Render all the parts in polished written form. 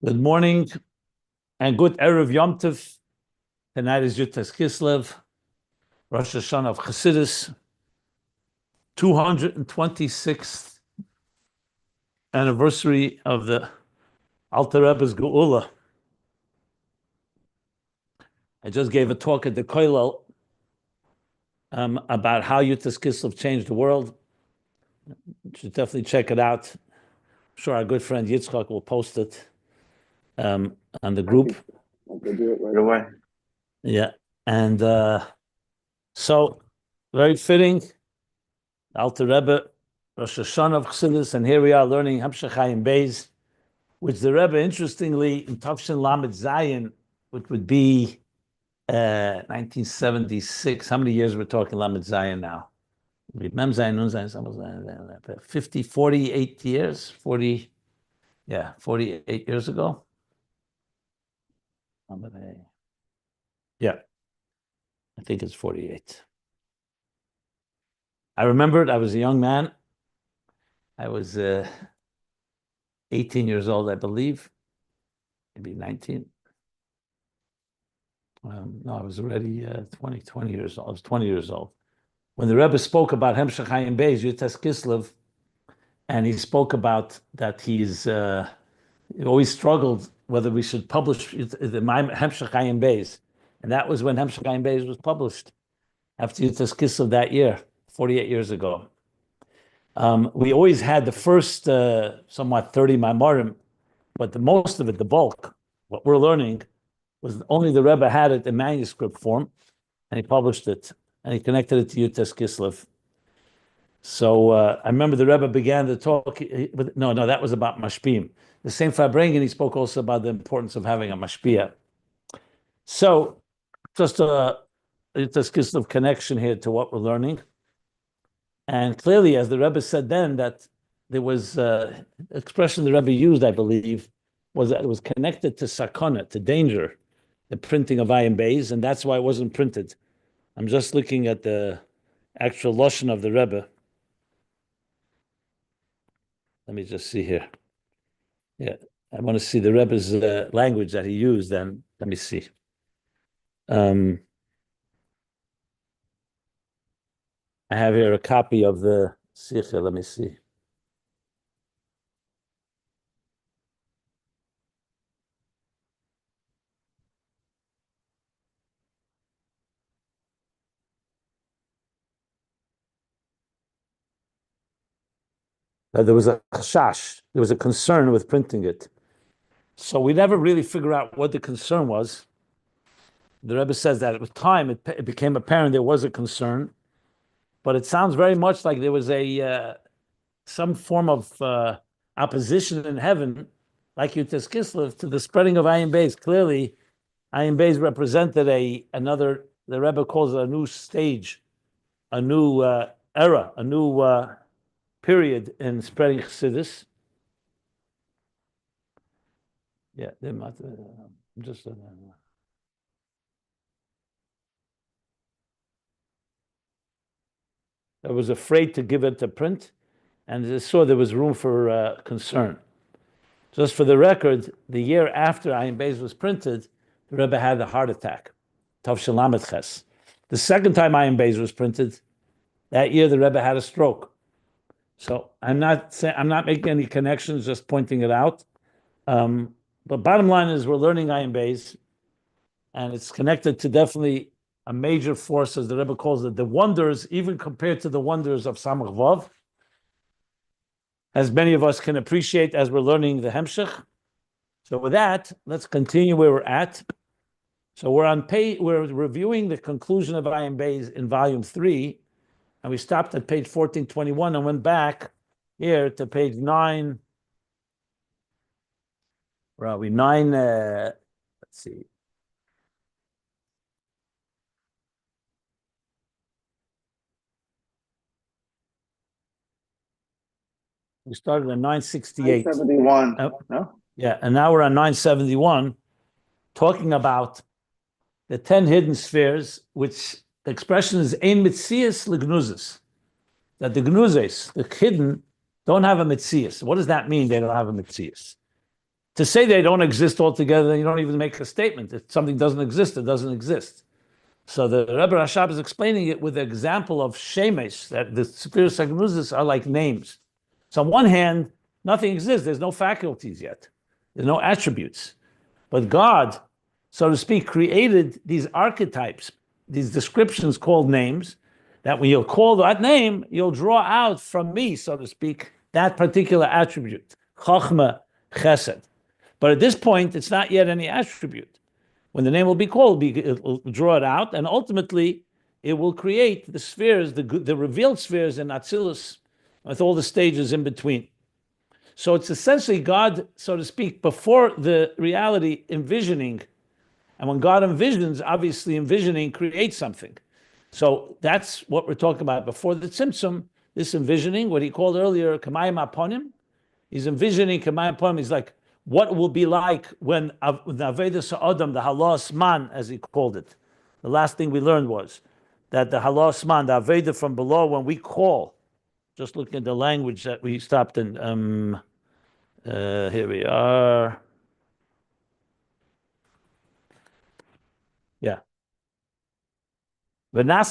Good morning and good Erev Yom Tov. Tonight is Yutas Kislev, Rosh Hashanah of Chassidus, 226th anniversary of the Alter Rebbe's Geula. I just gave a talk at the Koilel about how Yutas Kislev changed the world. You should definitely check it out. I'm sure our good friend Yitzchak will post it on the group. I could do it right away. Yeah, and so very fitting. Alter Rebbe, Rosh Hashanah of Chassidus, and here we are learning Ayin Beis, which the Rebbe, interestingly, in Tafshin Lamed Zayin, which would be 1976. How many years we're talking Lamed Zayin now? Mem Zayin, Nun Zayin, 50, 48 years, 48 years ago. Yeah, I think it's 48. I remembered I was a young man. I was 18 years old, I believe, maybe 19. No, I was already 20 years old. I was 20 years old. When the Rebbe spoke about Hemshech Ayin Beis, Yutas Kislev, and he spoke about that he always struggled whether we should publish the Hemshech Ayin Beis. And that was when Hemshech Ayin Beis was published, after Yutas Kislev that year, 48 years ago. We always had the first somewhat 30 Maimarim, but the most of it, the bulk, what we're learning, was only the Rebbe had it in manuscript form, and he published it, and he connected it to Yutas Kislev. So I remember the Rebbe began to talk, that was about Mashpim. The same Farbrengen, he spoke also about the importance of having a Mashpia. So just a Yutas Kislev connection here to what we're learning. And clearly, as the Rebbe said then, that there was expression the Rebbe used, I believe, was that it was connected to sakana, to danger, the printing of Ayin Beis, and that's why it wasn't printed. I'm just looking at the actual lashon of the Rebbe. Let me just see here. Yeah, I want to see the Rebbe's language that he used. Then let me see. I have here a copy of the Sikha. Let me see. There was a chashash, there was a concern with printing it. So we never really figure out what the concern was. The Rebbe says that with time it became apparent there was a concern, but it sounds very much like there was some form of opposition in heaven, like Yutas Kislev, to the spreading of Ayin Beis. Clearly, Ayin Beis represented another. The Rebbe calls it a new stage, a new era, a new period in spreading Chassidus. Yeah, just. I was afraid to give it to print, and I saw there was room for concern. Just for the record, the year after Ayin Beis was printed, the Rebbe had a heart attack, Tavshel Lamed Ches. The second time Ayin Beis was printed, that year the Rebbe had a stroke. So I'm not making any connections, just pointing it out. But bottom line is we're learning Ayin Beis, and it's connected to definitely a major force, as the Rebbe calls it, the wonders, even compared to the wonders of Samach Vav, as many of us can appreciate as we're learning the Hemshech. So with that, let's continue where we're at. So we're reviewing the conclusion of Ayin Beis in volume 3, and we stopped at page 1421 and went back here to page 9. Where are we? 9, let's see. We started at 968. 971. No? Yeah, and now we're on 971, talking about the 10 hidden spheres, which the expression is ein mitzias legnuzes, that the gnuzes, the hidden, don't have a mitzias. What does that mean? They don't have a mitzias. To say they don't exist altogether, you don't even make a statement. If something doesn't exist, it doesn't exist. So the Rebbe Rashab is explaining it with the example of Shemesh, that the Sefiros are like names. So on one hand, nothing exists. There's no faculties yet. There's no attributes. But God, so to speak, created these archetypes, these descriptions called names, that when you'll call that name, you'll draw out from me, so to speak, that particular attribute, Chochmah, Chesed. But at this point, it's not yet any attribute. When the name will be called, it'll draw it out, and ultimately, it will create the spheres, the revealed spheres in Atzilus, with all the stages in between. So it's essentially God, so to speak, before the reality envisioning. And when God envisions, obviously envisioning creates something. So that's what we're talking about. Before the Tzimtzum, this envisioning, what he called earlier, Kamayim Aponim, he's envisioning Kamayim Aponim. He's like, what will be like when the Aveda Sa'adam, the Halas Man, as he called it. The last thing we learned was that the Halas Man, the Aveda from below, when we call, just looking at the language that we stopped in, here we are. Yeah. So when God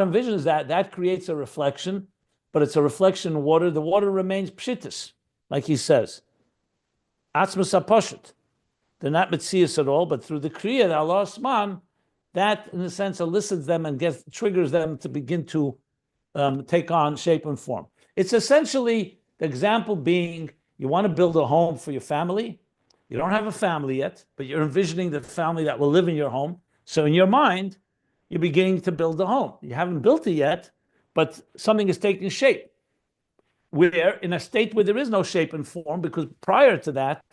envisions that, that creates a reflection, but it's a reflection in water. The water remains pshittis, like he says. Atzmas aposhet. They're not mitzias at all, but through the kriya, the Allah man, that in a sense elicits them and triggers them to begin to take on shape and form. It's essentially the example being you want to build a home for your family. You don't have a family yet, but you're envisioning the family that will live in your home. So in your mind, you're beginning to build a home. You haven't built it yet, but something is taking shape. We're in a state where there is no shape and form, because prior to that,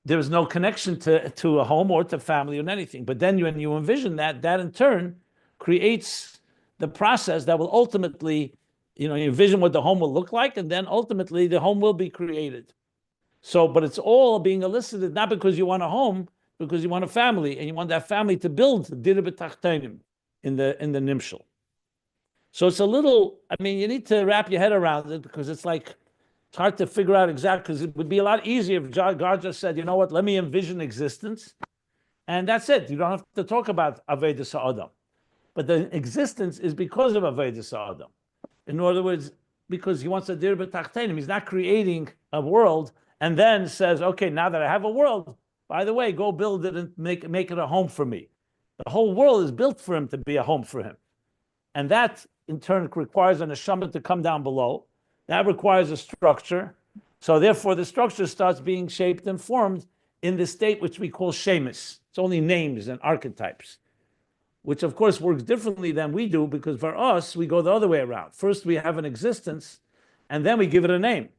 there is no connection to a home or to family or anything. But then when you envision that, that in turn creates the process that will ultimately, you envision what the home will look like, and then ultimately the home will be created. So, but it's all being elicited not because you want a home, because you want a family, and you want that family to build dir b'tachteinim in the nimshal. So it's a little, you need to wrap your head around it, because it's like, it's hard to figure out exactly, because it would be a lot easier if God just said, you know what, let me envision existence, and that's it. You don't have to talk about Aveda Sa'adam. But the existence is because of Aveda Sa'adam. In other words, because he wants a dir b'tachteinim. He's not creating a world and then says, okay, now that I have a world, by the way, go build it and make it a home for me. The whole world is built for him to be a home for him. And that, in turn, requires an neshama to come down below. That requires a structure. So therefore, the structure starts being shaped and formed in the state which we call shemis. It's only names and archetypes, which of course works differently than we do, because for us, we go the other way around. First, we have an existence, and then we give it a name.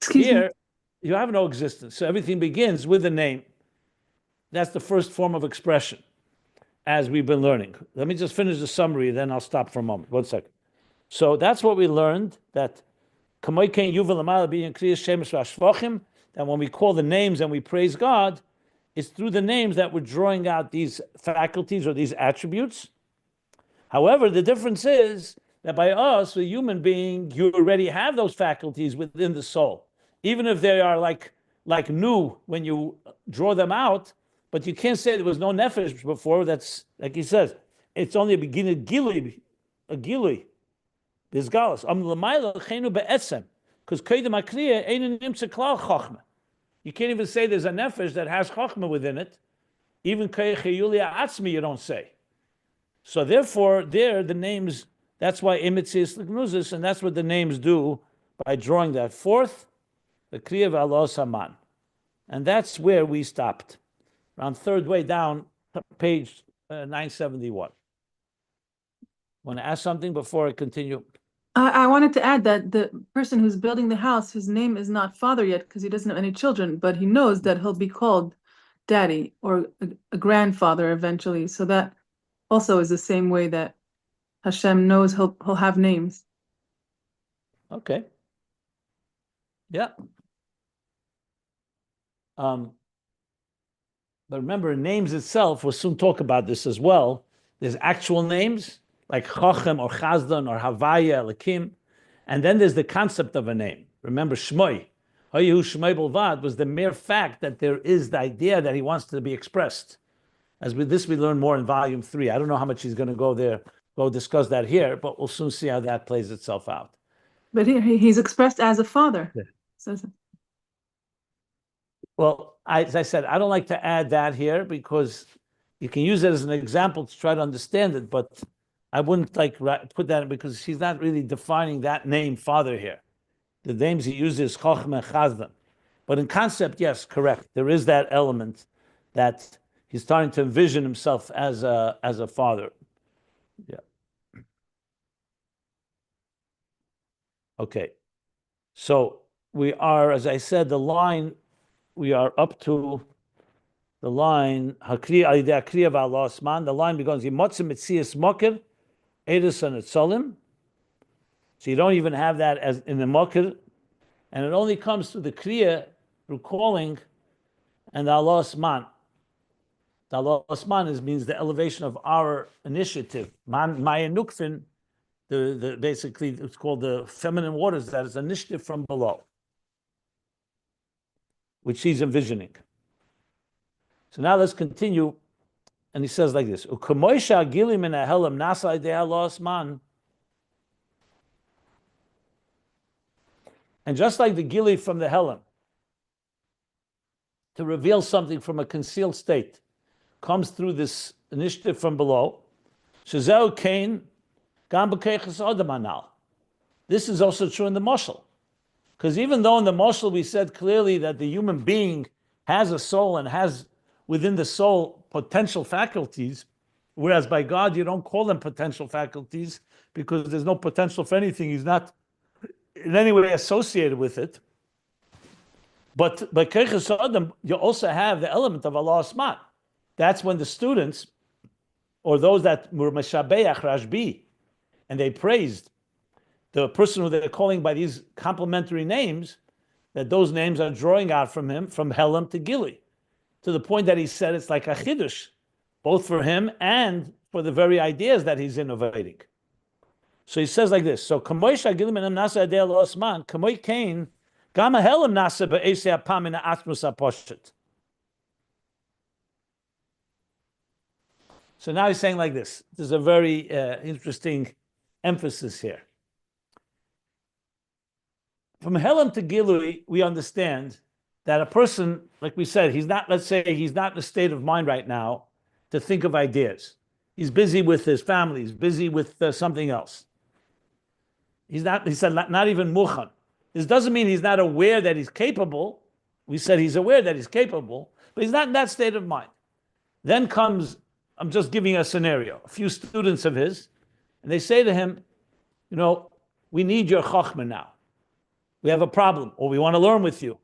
Here, you have no existence. So everything begins with a name. That's the first form of expression, as we've been learning. Let me just finish the summary, then I'll stop for a moment. 1 second. So that's what we learned, that that when we call the names and we praise God, it's through the names that we're drawing out these faculties or these attributes. However, the difference is that by us, a human being, you already have those faculties within the soul. Even if they are like new when you draw them out, but you can't say there was no nefesh before. That's, like he says, it's only a beginning, a gilui. This galus. Because you can't even say there's a nefesh that has chachma within it. Even atzmi you don't say. So therefore, there the names. That's why imitzis l'gnuzis, and that's what the names do by drawing that forth. The kriya v'alos haman, and that's where we stopped, around third way down, page 971. Want to ask something before I continue? I wanted to add that the person who's building the house, his name is not father yet because he doesn't have any children, but he knows that he'll be called daddy or a grandfather eventually. So that also is the same way that Hashem knows he'll have names. Okay. Yeah. But remember, names itself, we'll soon talk about this as well. There's actual names, like Chochem or Chazdan or Havaya, Lakim. And then there's the concept of a name. Remember, Shmoi. Hayu Shmoi Bilvad was the mere fact that there is the idea that he wants to be expressed. As with this, we learn more in volume 3. I don't know how much he's going to go discuss that here, but we'll soon see how that plays itself out. But he's expressed as a father. Yeah. Says Well, as I said, I don't like to add that here because you can use it as an example to try to understand it, but I wouldn't like put that because he's not really defining that name father here. The names he uses Chochmah and Chazdan. But in concept, yes, correct. There is that element that he's starting to envision himself as a father. Yeah. Okay. So we are, as I said, we are up to the line, the line begins, so you don't even have that as in the Mokir, and it only comes to the Kriya, recalling, and the Allah Osman. The Allah Osman means the elevation of our initiative. Maya Nukfin, the basically it's called the feminine waters, that is initiative from below, which he's envisioning. So now let's continue, and he says like this: and just like the gili from the Helam, to reveal something from a concealed state, comes through this initiative from below. This is also true in the Moshel. Because even though in the Moshel we said clearly that the human being has a soul and has within the soul potential faculties, whereas by God you don't call them potential faculties because there's no potential for anything. He's not in any way associated with it. But by Keiches Adam, you also have the element of Allah Asmat. That's when the students, or those that were Meshabeach Rashbi, and they praised the person who they're calling by these complementary names, that those names are drawing out from him, from Helam to Gili, to the point that he said it's like a Chiddush, both for him and for the very ideas that he's innovating. So he says like this, so Kamoy Shagilim and Nasa Adel Osman, Kamoy Kain, Gama Helam Nasa Be'esei Apam in Atmos Aposhet. So now he's saying like this. There's a very interesting emphasis here. From Helam to Gilui, we understand that a person, like we said, he's not, let's say, he's not in a state of mind right now to think of ideas. He's busy with his family. He's busy with something else. He's not, he said, not even mukhan. This doesn't mean he's not aware that he's capable. We said he's aware that he's capable, but he's not in that state of mind. Then comes, I'm just giving a scenario, a few students of his, and they say to him, you know, we need your chokhmah now. We have a problem, or we want to learn with you.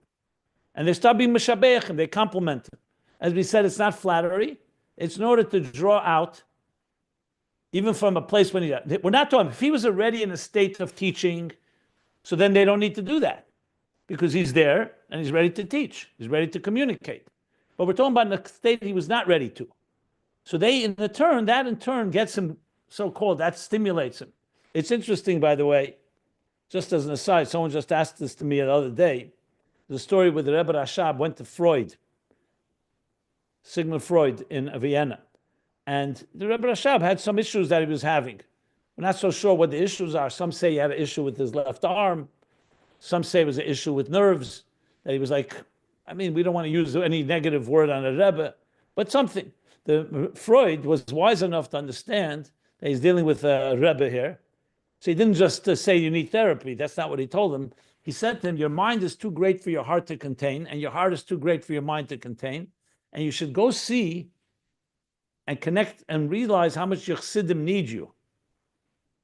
And they start being meshabeach, and they compliment him. As we said, it's not flattery. It's in order to draw out, even from a place when we're not talking, if he was already in a state of teaching, so then they don't need to do that. Because he's there, and he's ready to teach. He's ready to communicate. But we're talking about in a state he was not ready to. So that in turn gets him so-called, that stimulates him. It's interesting, by the way, just as an aside, someone just asked this to me the other day. The story where the Rebbe Rashab went to Freud, Sigmund Freud in Vienna. And the Rebbe Rashab had some issues that he was having. We're not so sure what the issues are. Some say he had an issue with his left arm. Some say it was an issue with nerves. That he was like, I mean, we don't want to use any negative word on a Rebbe, but something. Freud was wise enough to understand that he's dealing with a Rebbe here. So he didn't just say you need therapy. That's not what he told him. He said to him, your mind is too great for your heart to contain, and your heart is too great for your mind to contain. And you should go see and connect and realize how much your chassidim need you.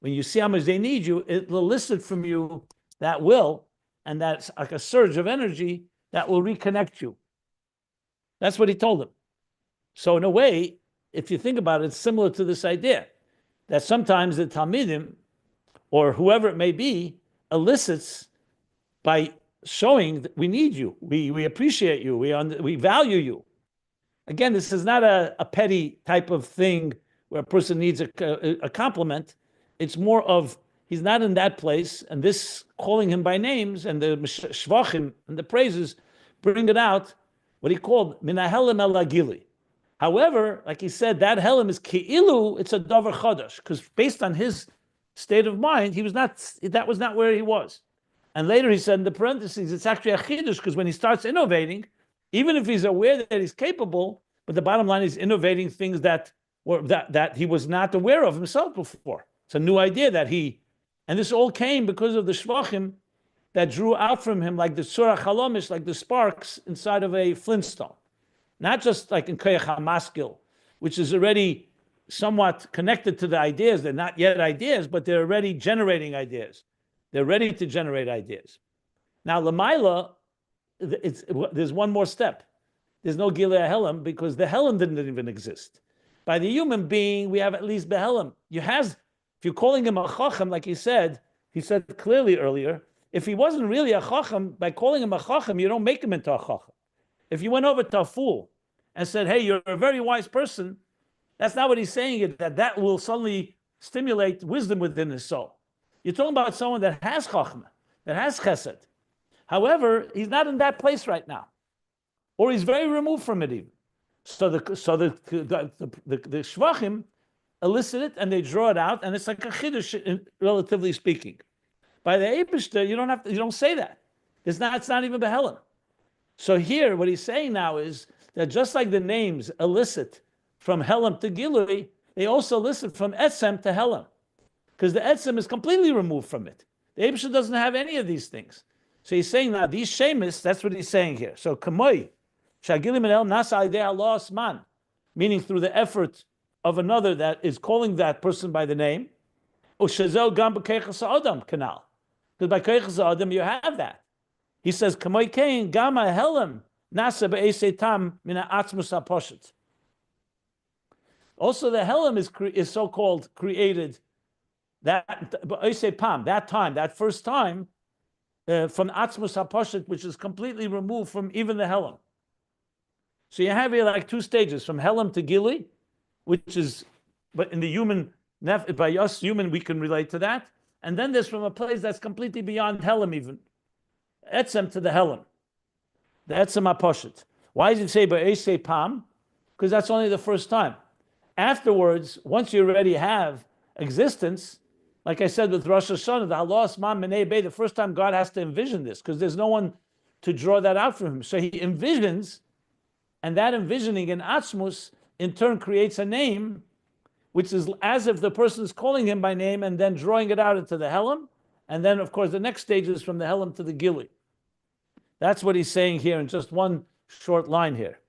When you see how much they need you, it will elicit from you that will, and that's like a surge of energy that will reconnect you. That's what he told him. So in a way, if you think about it, it's similar to this idea that sometimes the Talmidim, or whoever it may be, elicits by showing that we need you, we appreciate you, we value you. Again, this is not a petty type of thing where a person needs a compliment. It's more of he's not in that place, and this calling him by names and the shvachim and the praises bring it out, what he called minahelim elagili. However, like he said, that helim is keilu, it's a davar chadash, because based on his state of mind, that was not where he was. And later he said in the parentheses, it's actually a chidush, because when he starts innovating, even if he's aware that he's capable, but the bottom line is innovating things that he was not aware of himself before. It's a new idea and this all came because of the shvachim that drew out from him like the surah chalomish, like the sparks inside of a flintstone. Not just like in koyach hamaskil, which is already somewhat connected to the ideas. They're not yet ideas, but they're already generating ideas. They're ready to generate ideas. Now, Lamaila, there's one more step. There's no Gilei Helam because the Helam didn't even exist. By the human being, we have at least Behelam. If you're calling him a Chacham, like he said clearly earlier, if he wasn't really a Chacham, by calling him a Chacham, you don't make him into a Chacham. If you went over to a fool and said, hey, you're a very wise person, that's not what he's saying, that will suddenly stimulate wisdom within his soul. You're talking about someone that has Chachma, that has Chesed. However, he's not in that place right now. Or he's very removed from it even. So the Shvachim elicit it and they draw it out, and it's like a Chiddush, relatively speaking. By the Eibishter, you don't say that. It's not even Behelim. So here, what he's saying now is that just like the names elicit from Helam to Gilui, they also elicit from Etzem to Helam. Because the Etzem is completely removed from it. The Eibishter doesn't have any of these things. So he's saying now, these Shemis, that's what he's saying here. So, Kamoi, Shagilim and El Nasa Idea Allah Osman, meaning through the effort of another that is calling that person by the name, Ushazel Gam B'Keichas Adam canal. Because by Keichas Adam, you have that. He says, Kamoi Kain, Gama Helam, Nasa Be'esei Tam, Mina Atzmus HaPoshet. Also, the Helam is so-called created, that first time, from Atzmus HaPoshet, which is completely removed from even the Helam. So you have here like two stages, from Helam to Gili, which is, but in the human, by us human, we can relate to that. And then there's from a place that's completely beyond Helam even. Etzem to the Helam. The Etzem HaPoshet. Why does it say Ba'esei Pam? Because that's only the first time. Afterwards, once you already have existence, like I said with Rosh Hashanah, the Allah Asman Menei Bey, the first time God has to envision this, because there's no one to draw that out from him. So he envisions, and that envisioning in Atzmus, in turn creates a name, which is as if the person is calling him by name and then drawing it out into the Helam. And then, of course, the next stage is from the Helam to the Gili. That's what he's saying here in just one short line here.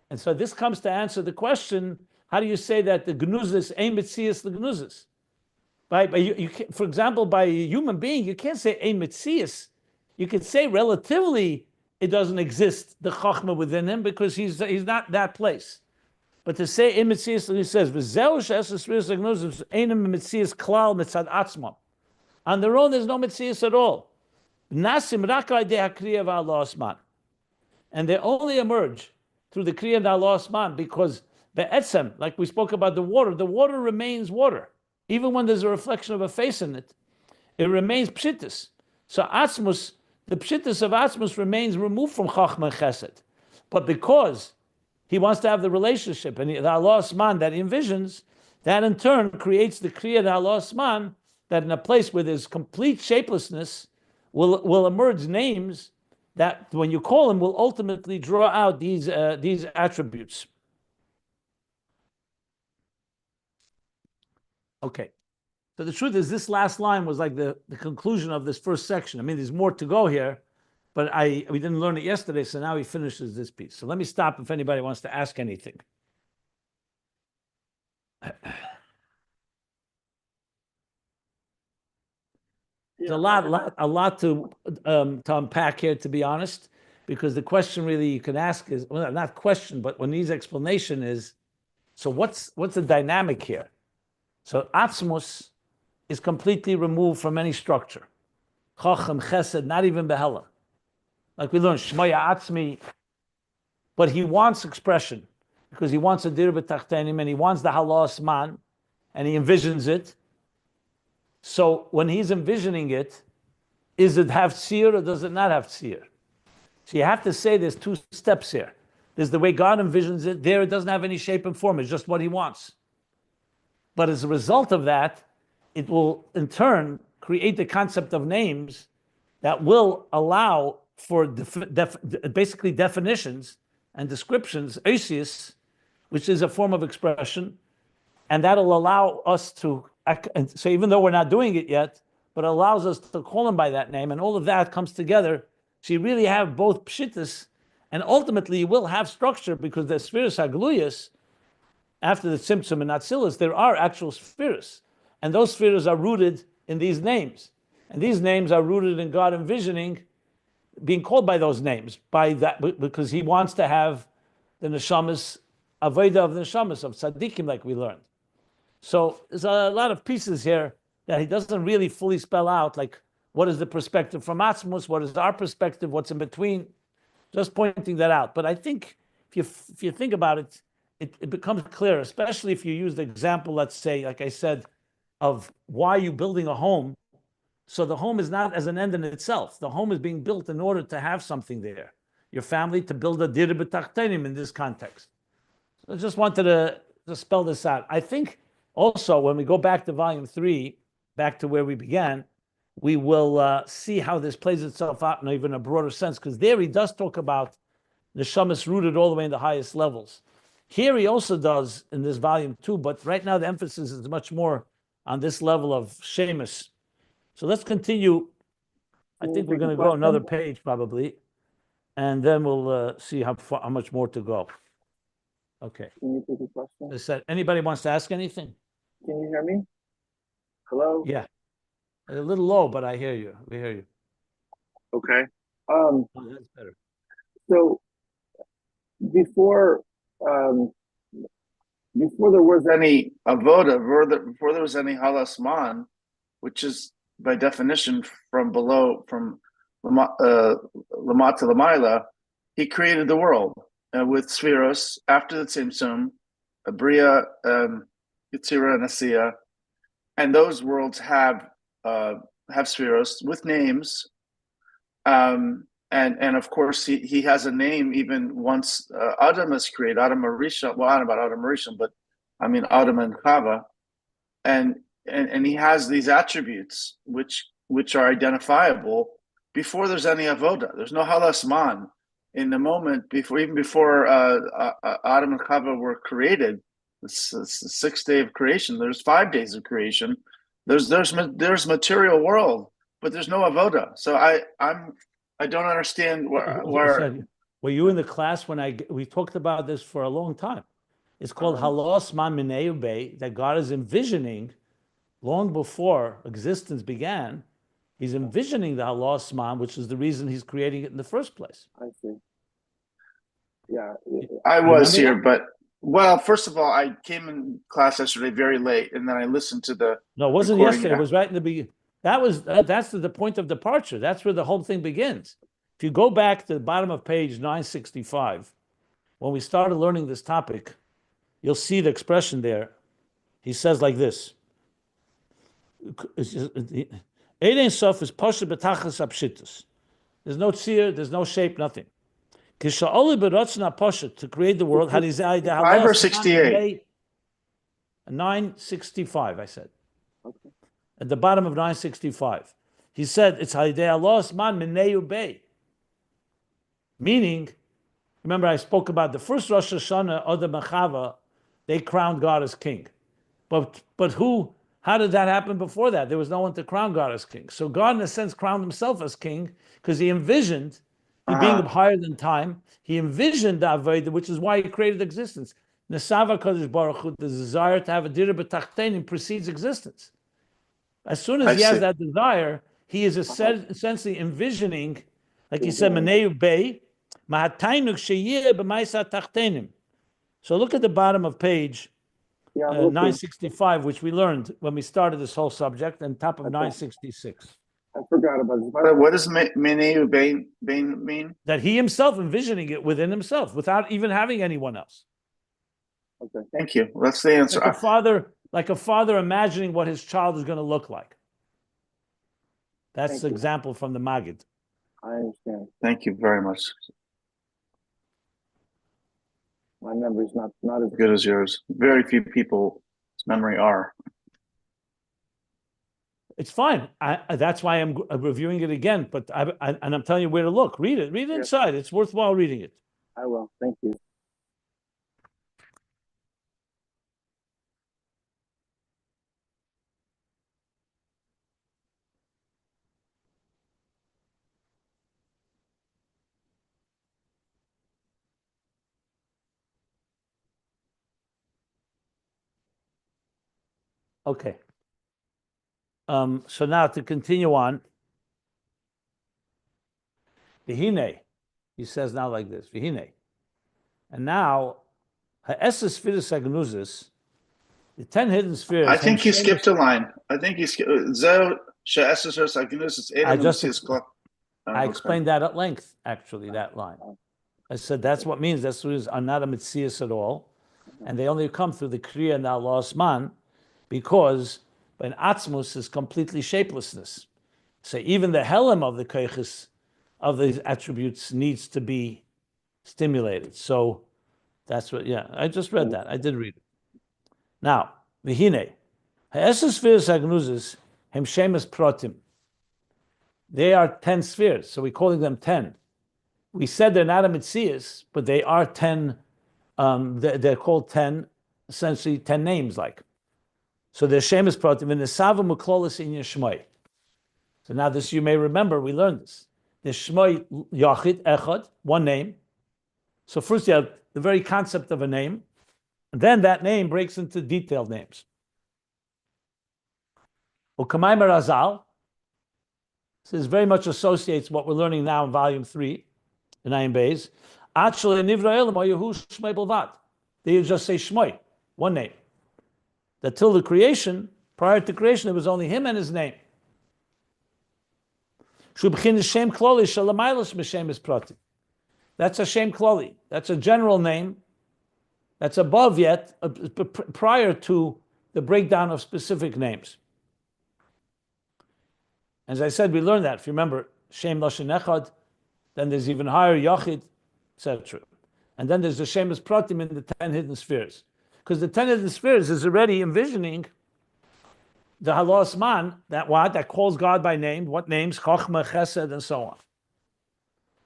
And so this comes to answer the question, how do you say that the Gnuzis ain't Mitzias the Gnuzis? For example, by a human being, you can't say ein Mitzias. You can say relatively it doesn't exist, the Chachma within him, because he's not that place. But to say ein Mitzias, he says, V'zeu she'es Sefiros Gnuzis einem Mitzias klal mitzad atzmam. On their own, there's no Mitzias at all. Nasim rak idea kriya v'Allah Osman. And they only emerge through the kriya of Allah Osman, because the etzem, like we spoke about the water remains water. Even when there's a reflection of a face in it, it remains pshittus. So Atzmus, the pshittus of Atzmus remains removed from Chachma and Chesed. But because he wants to have the relationship, and the Allah Osman that he envisions, that in turn creates the Kriya of Allah Osman, that in a place where there's complete shapelessness, will emerge names that when you call them will ultimately draw out these attributes. Okay, so the truth is this last line was like the conclusion of this first section. I mean, there's more to go here, but we didn't learn it yesterday, so now he finishes this piece. So let me stop if anybody wants to ask anything. There's a lot to unpack here, to be honest, because the question really you can ask is, well, not question, but what needs explanation is, so what's the dynamic here? So Atzmus is completely removed from any structure. Chacham, Chesed, not even Behelam. Like we learned, Shmoya Atzmi, but he wants expression, because he wants a dir b'tachtenim, and he wants the halos man, and he envisions it. So when he's envisioning it, is it have tzir or does it not have tzir? So you have to say there's two steps here. There's the way God envisions it. There it doesn't have any shape and form. It's just what he wants. But as a result of that, it will in turn create the concept of names that will allow for basically definitions and descriptions, eisius, which is a form of expression, and that'll allow us to, so even though we're not doing it yet, but it allows us to call him by that name, and all of that comes together. So you really have both pshittas, and ultimately you will have structure, because the Sefiros hagluyos, after the Tzimtzum and Atzilus, there are actual Sefiros, and those Sefiros are rooted in these names, and these names are rooted in God envisioning being called by those names, by that, because he wants to have the neshamas, avodah of the neshamas, of tzaddikim, like we learned. So there's a lot of pieces here that he doesn't really fully spell out, like what is the perspective from Atzmus, what is our perspective, what's in between, just pointing that out. But I think if you think about it, it becomes clear, especially if you use the example, let's say, like I said, of why you're building a home. So the home is not as an end in itself. The home is being built in order to have something there. Your family, to build a dir b'tachtenim in this context. So I just wanted to spell this out. I think also when we go back to volume 3, back to where we began, we will see how this plays itself out in even a broader sense, because there he does talk about the neshamas rooted all the way in the highest levels. Here he also does in this volume 2, but right now the emphasis is much more on this level of shemus. So let's continue. I think we're going to go another page probably, and then we'll see how much more to go. Okay. Can you take a question? Is that, anybody wants to ask anything? Can you hear me? Hello? Yeah. A little low, but I hear you. We hear you. Okay. Oh, that's better. So before there was any avoda, before there was any halasman, which is by definition from below, from lamata lamaila, he created the world with Sefiros after the Tzimtzum, Bria, Yitzira, and Asiya, and those worlds have Sefiros with names, and of course he has a name even once Adam is created. Adam Arisha, well, I don't know about Adam Arisha, but I mean Adam and Chava, and he has these attributes which are identifiable before there's any avoda. There's no halasman in the moment before, even before Adam and Chava were created. It's the 6th day of creation. There's 5 days of creation. There's material world, but there's no avoda. So I don't understand where. Were you in the class when we talked about this for a long time? It's called halos man mineu bei, that God is envisioning long before existence began. He's envisioning the halos man, which is the reason he's creating it in the first place. I see. Yeah, I was here, but well, first of all, I came in class yesterday very late, and then I listened to the. No, it wasn't yesterday. It was right in the beginning. That's the point of departure. That's where the whole thing begins. If you go back to the bottom of page 965, when we started learning this topic, you'll see the expression there. He says like this. Ein Sof is pasha b'tachas apshitus. There's no tzir, there's no shape, nothing. Kisha'oli b'rotzna pasha, to create the world. 5 or 68? 965, I said. Okay. At the bottom of 965. He said, it's halidei halos man mineu bei. Meaning, remember I spoke about the first Rosh Hashanah, Adam and Chava, they crowned God as king. But how did that happen before that? There was no one to crown God as king. So God, in a sense, crowned himself as king because he envisioned, being higher than time, he envisioned the Avodah, which is why he created existence. Nesava Kadosh Baruch Hu, the desire to have a dir b'tachtenim precedes existence. As soon as he has that desire, he is essentially envisioning, like he said, Meneu Bei, Mahatainuk Sheyeh b'maisa tachtenim. So look at the bottom of page 965, which we learned when we started this whole subject, and top of 966. I forgot about this. What does Meneu Bein mean? That he himself envisioning it within himself, without even having anyone else. Okay, thank you. That's the answer. Like a father imagining what his child is going to look like. That's the example from the Maggid. I understand. Thank you very much. My memory's not as Good as yours. Very few people's memory are. It's fine. That's why I'm reviewing it again. But and I'm telling you where to look. Read it. Read it inside. It's worthwhile reading it. I will. Thank you. Okay. So now to continue on. Vihine, he says now like this. Vihine. And now, ha'eses spheres agnuzis, the 10 hidden spheres. I think you skipped a line. I think you skipped. I explained that at length, actually, that line. I said that's what means. That's what are not a mitzias at all. And they only come through the kriya and Allah Osman, because an atzmus is completely shapelessness. So even the helem of the koiches of these attributes needs to be stimulated. So that's what, I just read that. I did read it. Now, v'hine, ha'eses spheres agnuzis, hem shemes protim. They are 10 spheres, so we're calling them 10. We said they're not a mitzias, but they are 10, they're called 10, essentially 10 names like. So they're shemes protim, in the sava muklolis in Shemo. So now this you may remember, we learned this. The Shemo Yachid, Echad, one name. So first you have the very concept of a name, and then that name breaks into detailed names. Ukamayim Razal, this very much associates what we're learning now in volume 3, in Ayin Beis. Actually, Nivra Elam Yehu Shmei Belvad. They just say Shmoi, one name. That till the creation, prior to creation, it was only him and his name. That's a Shem Kloli. That's a general name that's above yet, prior to the breakdown of specific names. As I said, we learned that. If you remember, Shem Lashon Echad, then there's even higher Yachid, etc. And then there's the Shemus Pratim in the 10 hidden spheres. Because the 10 hidden spheres is already envisioning the Halos Man, that calls God by name, what names? Chochmah, Chesed, and so on.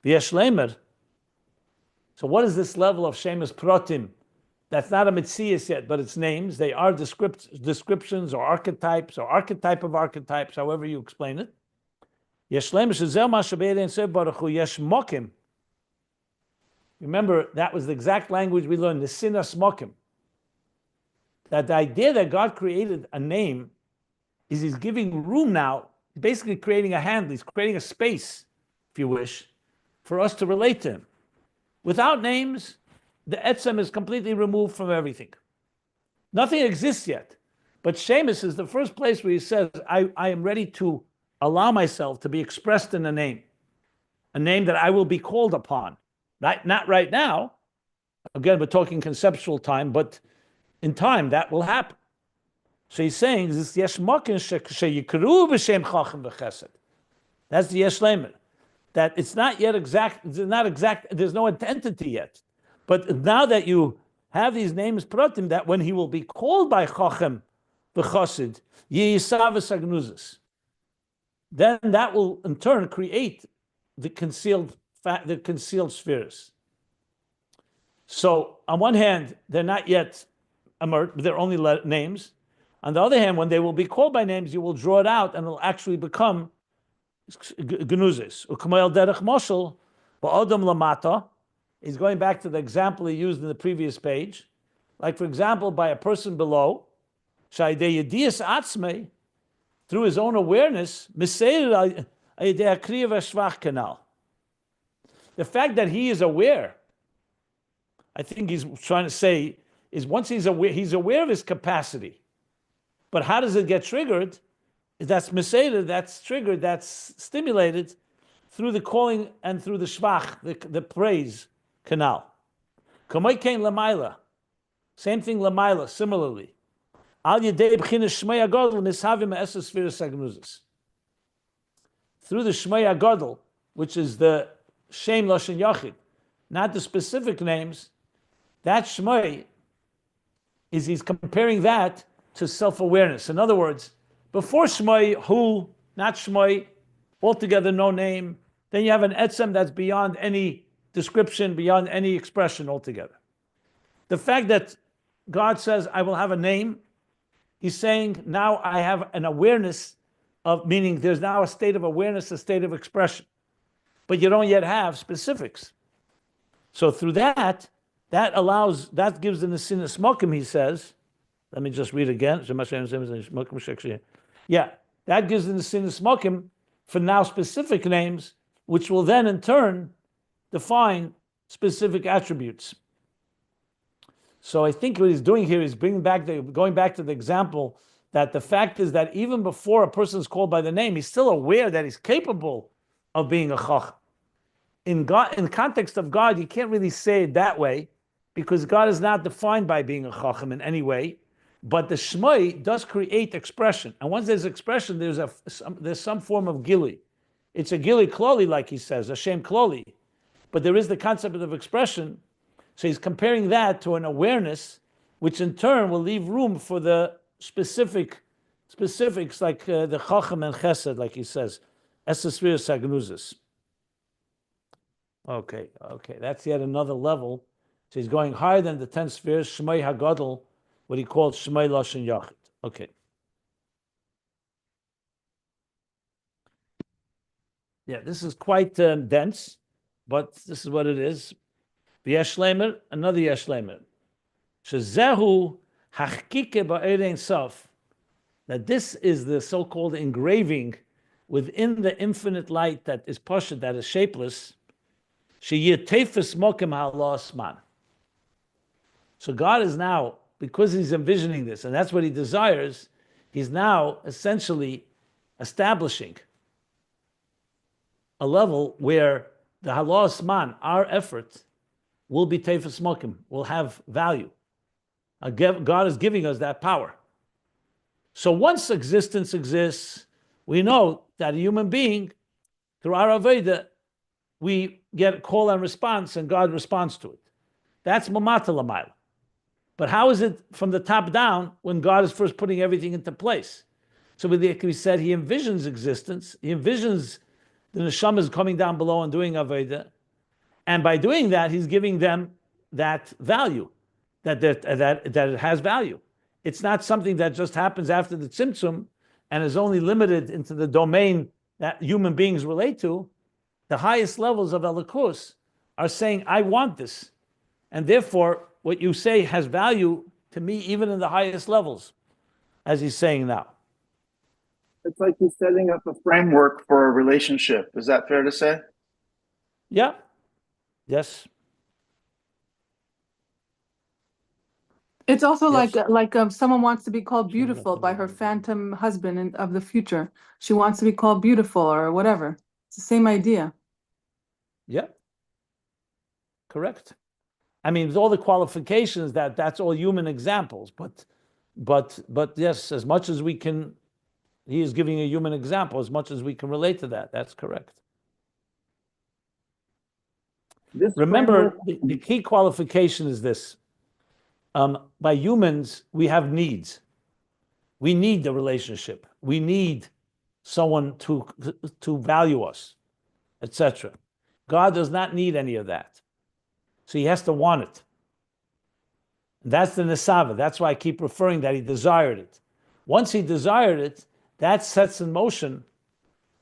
V'yesh Lemer. So what is this level of Shemus Pratim? That's not a Metzias yet, but it's names. They are descriptions or archetypes or archetype of archetypes, however you explain it. Yesh Lemer shezel ma shebe'er ein sof baruch hu yesh mokim. Remember, that was the exact language we learned, the sinas mokim. That the idea that God created a name is he's giving room now, basically creating a handle, he's creating a space, if you wish, for us to relate to him. Without names, the etzem is completely removed from everything. Nothing exists yet. But Shemus is the first place where he says, I am ready to allow myself to be expressed in a name that I will be called upon. Not right now. Again, we're talking conceptual time, but in time that will happen. So he's saying this yesh makin sheyikru b'shem chacham v'chesed. That's the yesh lemer. That it's not yet exact. It's not exact. There's no entity yet. But now that you have these names pratim, that when he will be called by chacham v'chesed, yisavas agnuzis, then that will in turn create the concealed spheres. So on one hand, they're not yet emerged, they're only names. On the other hand, when they will be called by names, you will draw it out and it will actually become gnuzis. U'kamayel derech moshel, ba'odam lamata. He's going back to the example he used in the previous page. Like, for example, by a person below, sha'idei yediyas atzmei, through his own awareness, miseir ayidei akriya v'shvach kanal. The fact that he is aware, I think he's trying to say, is once he's aware of his capacity. But how does it get triggered? That's meseda, that's triggered, that's stimulated through the calling and through the shvach, the praise canal. Kamay kain lamaila. Same thing lamaila, similarly. Al yedei b'chinas shmei agadol nishavim esas spheres agnuzis. through the Shmei HaGadol, which is the Shem Lashon Yachid, not the specific names, that Shmei he's comparing that to self-awareness. In other words, before Shmei, who, not Shmei, altogether no name, then you have an etzem that's beyond any description, beyond any expression altogether. The fact that God says, I will have a name, he's saying, now I have an awareness of, meaning there's now a state of awareness, a state of expression, but you don't yet have specifics. So through that allows, that gives the Nesinas Mokim, he says, let me just read again. Yeah, that gives the Nesinas Mokim for now specific names, which will then in turn define specific attributes. So I think what he's doing here is going back to the example that the fact is that even before a person is called by the name, he's still aware that he's capable of being a chacham. In context of God, you can't really say it that way because God is not defined by being a chacham in any way. But the Shmei does create expression, and once there's expression, there's some form of gili. It's a gili kloli, like he says, a shem kloli. But there is the concept of expression. So he's comparing that to an awareness, which in turn will leave room for the specifics, like the chacham and chesed, like he says, Sefiros hagnuzos. Okay, that's yet another level. So he's going higher than the 10 spheres, Shmei HaGadol, what he called Shmei Lashon Yachid. Okay. Yeah, this is quite dense, but this is what it is. V'yesh lemer, another yesh lemer. Shezehu hachkike ba'erein sof. That this is the so-called engraving within the infinite light that is pashut, that is shapeless. Sheyitefes mokem ha'los man. So God is now, because he's envisioning this, and that's what he desires, he's now essentially establishing a level where the halos man, our effort, will be tefes mokim, will have value. God is giving us that power. So once existence exists, we know that a human being, through our Aveda, we get a call and response, and God responds to it. That's mamata l'mayla. But how is it from the top down when God is first putting everything into place? So we said he envisions existence. He envisions the neshamas coming down below and doing Aveda. And by doing that, he's giving them that value, that it has value. It's not something that just happens after the tzimtzum and is only limited into the domain that human beings relate to. The highest levels of Elikus are saying, I want this. And therefore, what you say has value to me even in the highest levels, as he's saying now. It's like he's setting up a Framework for a relationship. Is that fair to say? Yeah. Yes. It's also Yes. like someone wants to be called beautiful by her phantom husband of the future. She wants to be called beautiful or whatever. It's the same idea. Yeah. Correct. I mean, with all the qualifications that's all human examples, but yes, as much as we can, he is giving a human example, as much as we can relate to that. That's correct. Remember, the key qualification is this. By humans, we have needs. We need the relationship. We need someone to value us, etc. God does not need any of that. So he has to want it. That's the nesava. That's why I keep referring that he desired it. Once he desired it, that sets in motion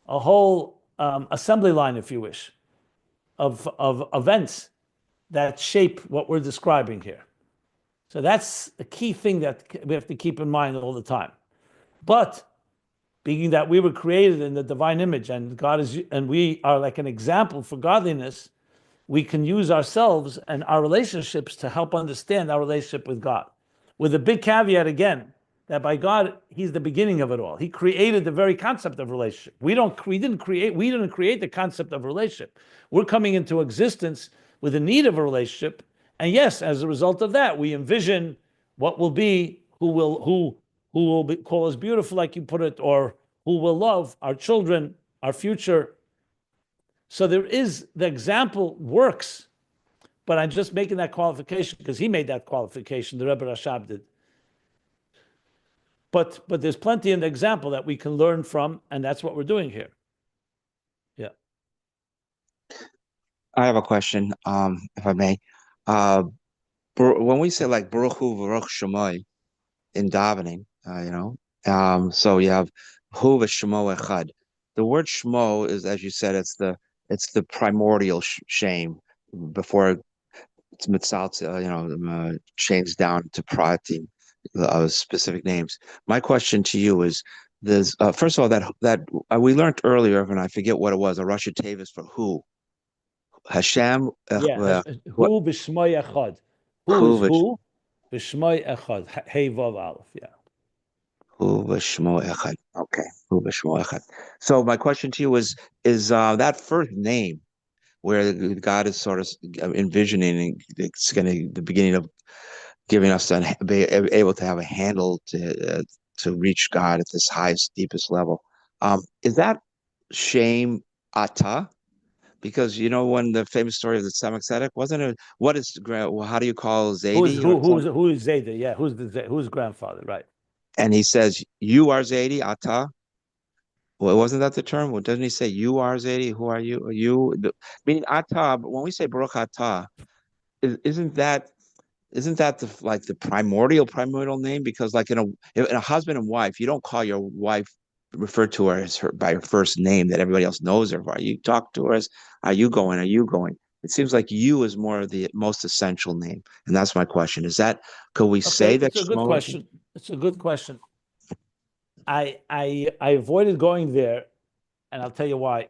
a whole assembly line, if you wish, of events that shape what we're describing here. So that's the key thing that we have to keep in mind all the time. But being that we were created in the divine image and we are like an example for godliness, we can use ourselves and our relationships to help understand our relationship with God. With a big caveat again, that by God, he's the beginning of it all. He created the very concept of relationship. We didn't create the concept of relationship. We're coming into existence with a need of a relationship. And yes, as a result of that, we envision what will be, who will call us beautiful, like you put it, or who will love our children, our future. So there is, the example works, but I'm just making that qualification because he made that qualification, the Rebbe Rashab did. But there's plenty in the example that we can learn from, and that's what we're doing here. Yeah. I have a question, if I may. When we say like Baruch Hu Baruch Shemai in davening, so you have Hu v'Shemo Echad. The word Shemo is, as you said, it's the primordial shame before it's mitzal, changed down to pratim, specific names. My question to you is: there's first of all that we learned earlier, and I forget what it was. A Rosh Tevis for who. Hashem. Yeah. Hu v'Shemo Echad. Who is who? V'Shemo Echad. Hey Vav Aleph. Yeah. Hu v'Shemo Echad. Okay. Hu v'Shemo Echad. So my question to you is that first name where God is sort of envisioning it's going to the beginning of giving us to be able to have a handle to reach God at this highest, deepest level. Is that shame ata? Because when the famous story of the Tzemach Tzedek, wasn't it? What is how do you call Zaidi? Who is Zaidi? Yeah, who's grandfather? Right. And he says, "You are Zaidi ata." Well, wasn't that the term? Well, doesn't he say, "You are Zaidi"? Who are you? Are you meaning ata? But when we say Baruch ata, isn't that the primordial name? Because like in a husband and wife, you don't call your wife, refer to her as by her first name that everybody else knows her by. You talk to her as, "Are you going? Are you going?" It seems like you is more of the most essential name, and that's my question. Could we say that? It's a good question. It's a good question. I avoided going there, and I'll tell you why.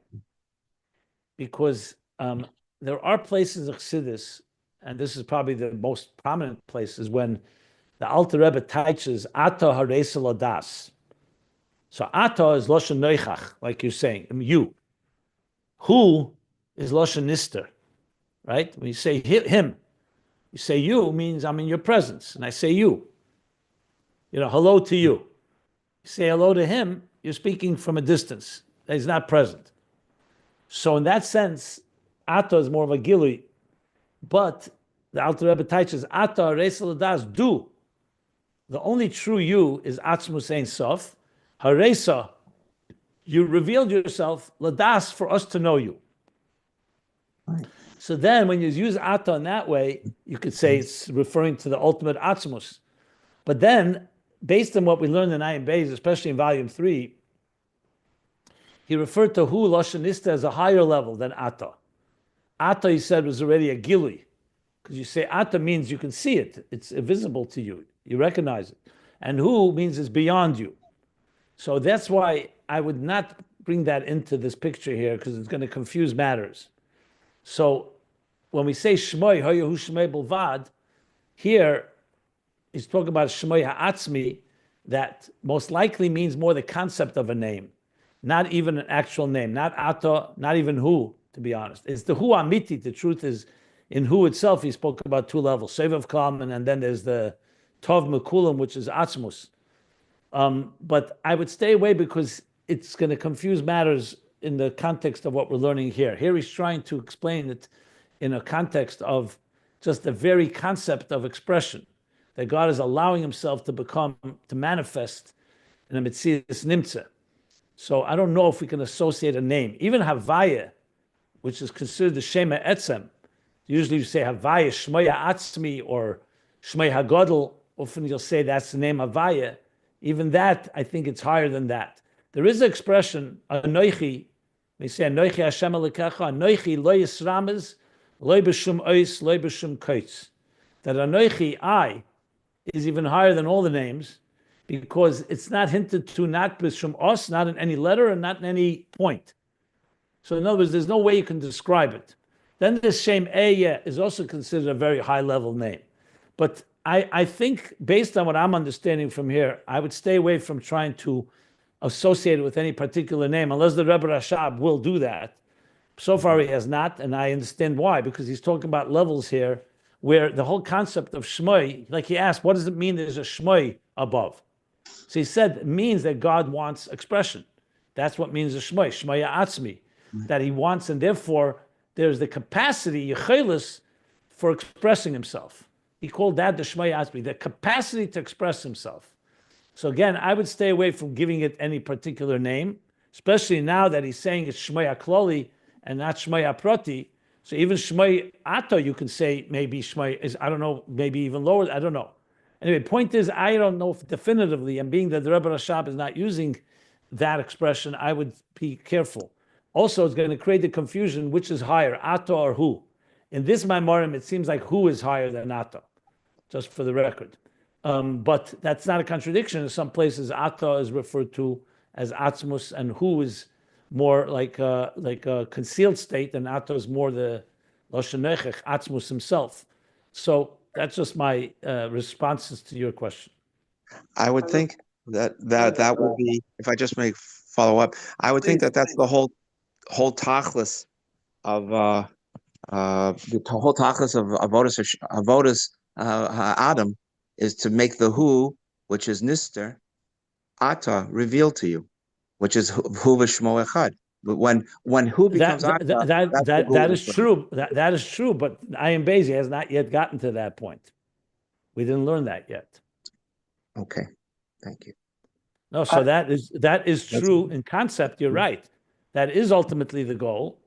Because there are places of Chassidus, and this is probably the most prominent places, when the Alter Rebbe teaches Ata Hareisa Ladas. So Ata is Loshen Noichach, like you're saying, you. Who is Loshen Nister, right? When you say him, you say you means I'm in your presence, and I say you. Hello to you. You say hello to him, you're speaking from a distance. He's not present. So in that sense, Ata is more of a gilui, but the Alter Rebbe teaches Ata Hareisa Ladas, do. The only true you is Atzmus Ein Sof. Hareisa, you revealed yourself, Ladas, for us to know you. Right. So then when you use Ata in that way, you could say it's referring to the ultimate Atzmus. But then, based on what we learned in Ayin Beis, especially in volume 3, he referred to Hu Loshen Nista as a higher level than Ata. Ata, he said, was already a gilui. Because you say Ata means you can see it. It's visible to you. You recognize it. And Hu means it's beyond you. So that's why I would not bring that into this picture here, because it's going to confuse matters. So when we say Shmoi, Hayahu Shmoi Bilvad, here he's talking about Shmoi Ha'atzmi, that most likely means more the concept of a name, not even an actual name, not Ata, not even Hu, to be honest. It's the Hu Amiti. The truth is, in Hu itself, he spoke about two levels, Sevav Kalman, and then there's the Tov Mekulam, which is Atzmus. But I would stay away because it's going to confuse matters in the context of what we're learning here. Here he's trying to explain it in a context of just the very concept of expression, that God is allowing himself to manifest in a Metzias Nimtza. So I don't know if we can associate a name. Even Havaya, which is considered the Shema Etzem, usually you say Havaya, Shmoi Ha'atzmi, or Shmoi HaGodel. Often you'll say that's the name Havaya. Even that, I think it's higher than that. There is an expression, Anoichi, they say, Anoichi Hashem Elokecha, Anoichi lo yisramez, lo b'shum ois, lo b'shum koitz. That Anoichi, I, is even higher than all the names, because it's not hinted to, not b'shum os, not in any letter, and not in any point. So in other words, there's no way you can describe it. Then this Shem Ehyeh is also considered a very high-level name. But I think, based on what I'm understanding from here, I would stay away from trying to associate it with any particular name, unless the Rebbe Rashab will do that. So far he has not, and I understand why, because he's talking about levels here, where the whole concept of Shmoi, like he asked, what does it mean there's a Shmoi above? So he said, it means that God wants expression. That's what means a shmoi, shmaya atzmi, that he wants, and therefore there's the capacity, yechelis, for expressing himself. He called that the shmaya atzmi, the capacity to express himself. So again, I would stay away from giving it any particular name, especially now that he's saying it's shmaya kloli and not shmaya proti. So even shmaya ato, you can say maybe shmaya is, I don't know, maybe even lower, I don't know. Anyway, point is, I don't know if definitively, and being that the Rebbe Rashab is not using that expression, I would be careful. Also, it's going to create the confusion, which is higher, ato or hu. In this Maimorim, it seems like hu is higher than ato, just for the record. But that's not a contradiction. In some places, ato is referred to as atzmus, and hu is more like a concealed state, and ato is more the loshen nechech, atzmus himself. So that's just my responses to your question. I would think that would be, if I just may follow up, I would think that that's the whole tachlis of the whole tachlis of avodas Adam is to make the hu, which is nister, ata, revealed to you, which is hu v'shmo echad. But when hu becomes ata, that is true. That is true. But Ayin Beis has not yet gotten to that point. We didn't learn that yet. Okay, thank you. No, so that is true in concept. You're right. That is ultimately the goal,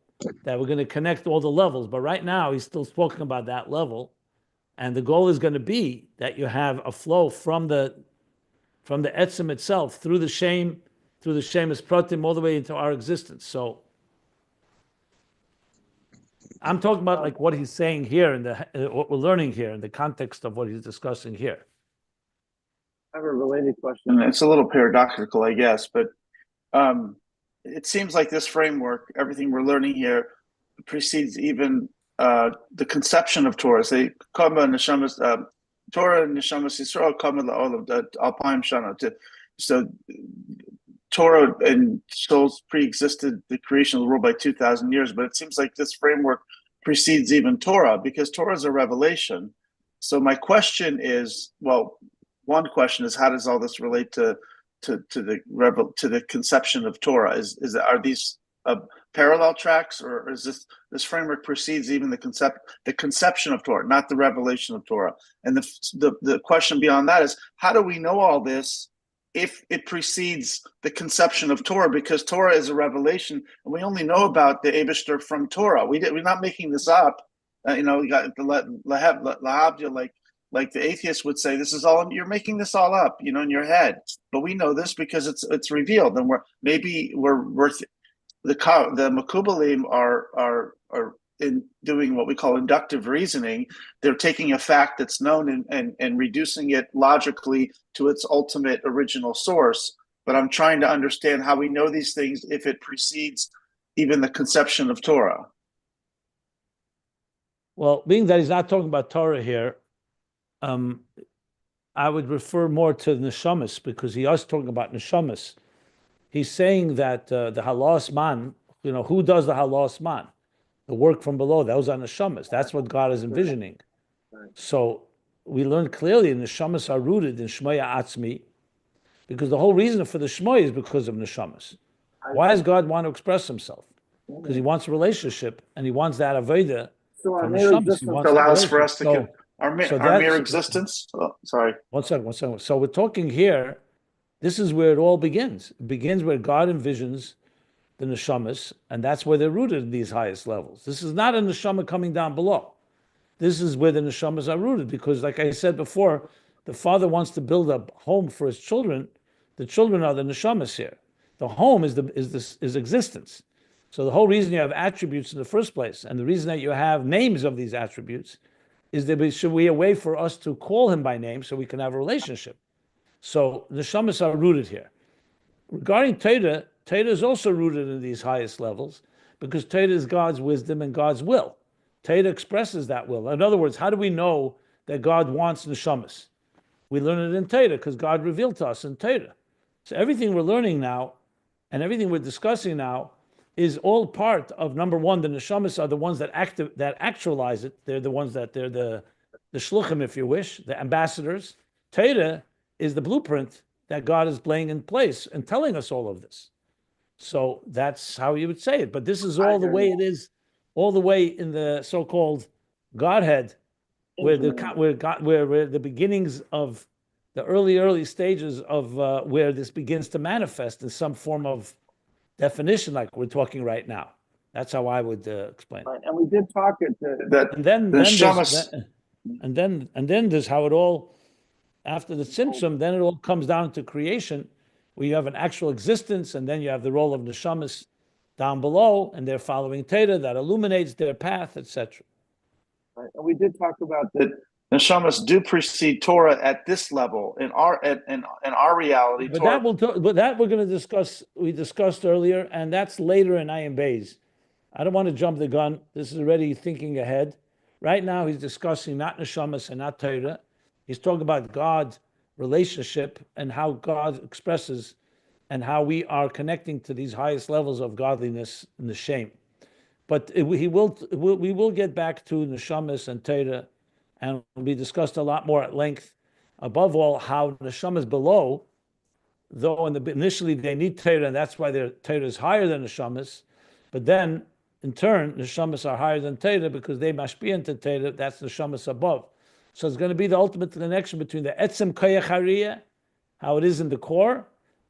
that we're going to connect all the levels. But right now, he's still talking about that level, and the goal is going to be that you have a flow from the etzem itself through the shemus pratim all the way into our existence. So I'm talking about like what he's saying here and what we're learning here in the context of what he's discussing here. I have a related question. It's a little paradoxical, I guess, but it seems like this framework, everything we're learning here, precedes even the conception of Torah. Say, Torah and Neshamas Yisrael kama la'olam alpaim shana. So Torah and souls pre-existed the creation of the world by 2,000 years, but it seems like this framework precedes even Torah, because Torah is a revelation. So my question is, well, one question is, how does all this relate to the conception of Torah? Are these parallel tracks, or is this framework precedes even the conception of Torah, not the revelation of Torah? And the question beyond that is, how do we know all this if it precedes the conception of Torah? Because Torah is a revelation, and we only know about the Eibishter from Torah. We're not making this up. We got the lahabdia, like the atheist would say, this is all, you're making this all up, in your head. But we know this because it's revealed, and the Mekubalim are in doing what we call inductive reasoning. They're taking a fact that's known and reducing it logically to its ultimate original source. But I'm trying to understand how we know these things if it precedes even the conception of Torah. Well, being that he's not talking about Torah here, I would refer more to neshamas, because he is talking about neshamas. He's saying that the halas man, who does the halas man? The work from below, those are neshamas. That's what God is envisioning. So we learned clearly the neshamas are rooted in shmoya atzmi, because the whole reason for the shmoy is because of neshamas. Why does God want to express himself? Because he wants a relationship, and he wants that avodah from neshamas. He wants allows for us to our mere existence. Oh, sorry. One second. So we're talking here, this is where it all begins. It begins where God envisions the neshamas, and that's where they're rooted in these highest levels. This is not a neshama coming down below. This is where the neshamas are rooted, because like I said before, the father wants to build a home for his children. The children are the neshamas here. The home is existence. So the whole reason you have attributes in the first place, and the reason that you have names of these attributes, is there should be a way for us to call him by name so we can have a relationship. So the neshamas are rooted here. Regarding Torah is also rooted in these highest levels, because Torah is God's wisdom and God's will. Torah expresses that will. In other words, how do we know that God wants neshamas? We learn it in Torah because God revealed to us in Torah. So everything we're learning now and everything we're discussing now is all part of, number one, the neshamas are the ones that actualize it. They're the ones they're the shluchim, if you wish, the ambassadors. Torah is the blueprint that God is laying in place and telling us all of this. So that's how you would say it. But this is all the way it is, all the way in the so-called Godhead, where the beginnings of the early stages of where this begins to manifest in some form of definition, like we're talking right now. That's how I would explain it. Right. And we did talk at That And then the there's shamas, and then there's how it all, after the tzimtzum, then it all comes down to creation, where you have an actual existence, and then you have the role of the shamas down below, and they're following Torah that illuminates their path, etc. right. And we did talk about that the shamas do precede Torah at this level in our in our reality. But Torah, but that we're going to discuss. We discussed earlier, and that's later in Ayin Beis. I don't want to jump the gun. This is already thinking ahead. Right now, he's discussing not neshamas and not Torah. He's talking about God's relationship and how God expresses and how we are connecting to these highest levels of godliness and the shame. But we will get back to neshamas and Torah, and we discussed a lot more at length. Above all, how neshamas below, though initially they need Torah, and that's why their Torah is higher than the neshamas, but then in turn the neshamas are higher than Torah because they mashpia into Torah. That's the neshamas above. So it's going to be the ultimate connection between the etzem koyach hariyah, how it is in the core,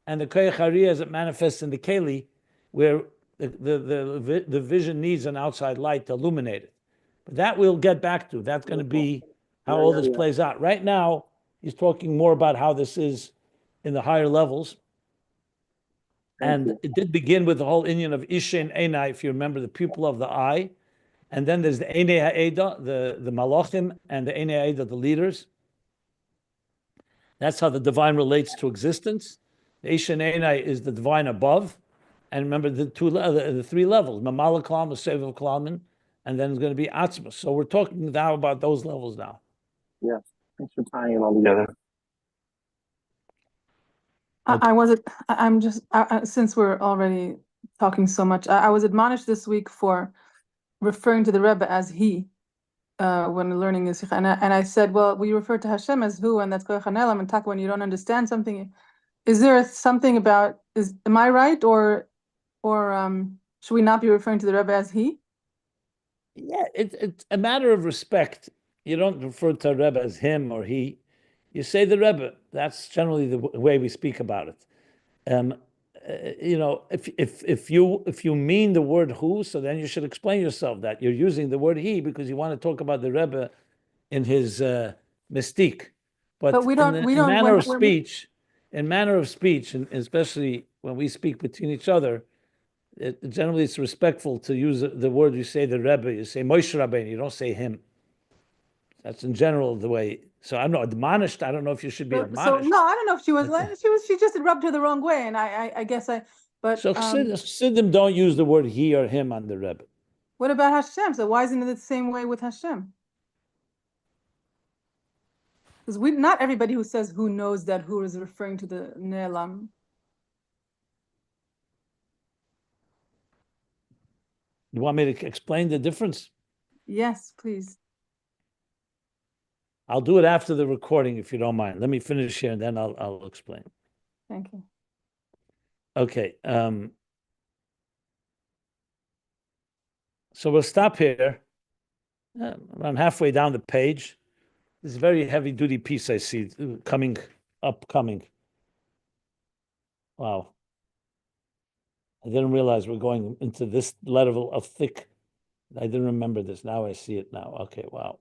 and the koyach hariyah as it manifests in the keli, where the vision needs an outside light to illuminate it. But that we'll get back to. That's going to be how all this plays out. Right now, he's talking more about how this is in the higher levels. And it did begin with the whole inyan of Isha and Einai, if you remember, the pupil of the eye. And then there's the Einei Ha'eda, the Malachim, and the Einei Ha'eda, the leaders. That's how the divine relates to existence. The Isha and Einai is the divine above. And remember the three levels, Mamala Kalam, Sefiros Kalam, and then it's going to be Atzma. So we're talking now about those levels now. yes. Thanks for tying it all together. I'm just, since we're already talking so much, I was admonished this week for referring to the Rebbe as he when learning his and I said, well, we refer to Hashem as who, and that's Koach HaNelam, and talk when you don't understand something. Is there something about, am I right, or should we not be referring to the Rebbe as he? Yeah, it's a matter of respect. You don't refer to a Rebbe as him or he. You say the Rebbe. That's generally the way we speak about it. You know, if you mean the word who, so then you should explain yourself that you're using the word he because you want to talk about the Rebbe in his mystique. But we don't. In manner of speech, and especially when we speak between each other, generally it's respectful to use the word. You say the Rebbe, you say Moshe Rabbeinu, you don't say him. That's in general the way. So I'm not admonished. I don't know if you should be admonished. So no, I don't know if she was. She just rubbed her the wrong way, and I guess I. But so Chassidim don't use the word he or him on the Rebbe. What about Hashem? So why isn't it the same way with Hashem? Because not everybody who says who knows that who is referring to the Ne'elam. You want me to explain the difference? Yes, please. I'll do it after the recording if you don't mind. Let me finish here and then I'll explain. Thank you. Okay. So we'll stop here. I'm halfway down the page. This is a very heavy duty piece I see upcoming. Wow. I didn't realize we're going into this level of thick. I didn't remember this. Now I see it now. Okay, wow.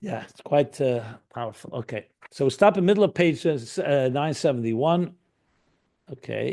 Yeah, it's quite powerful. Okay, so we stop in the middle of page 971. Okay.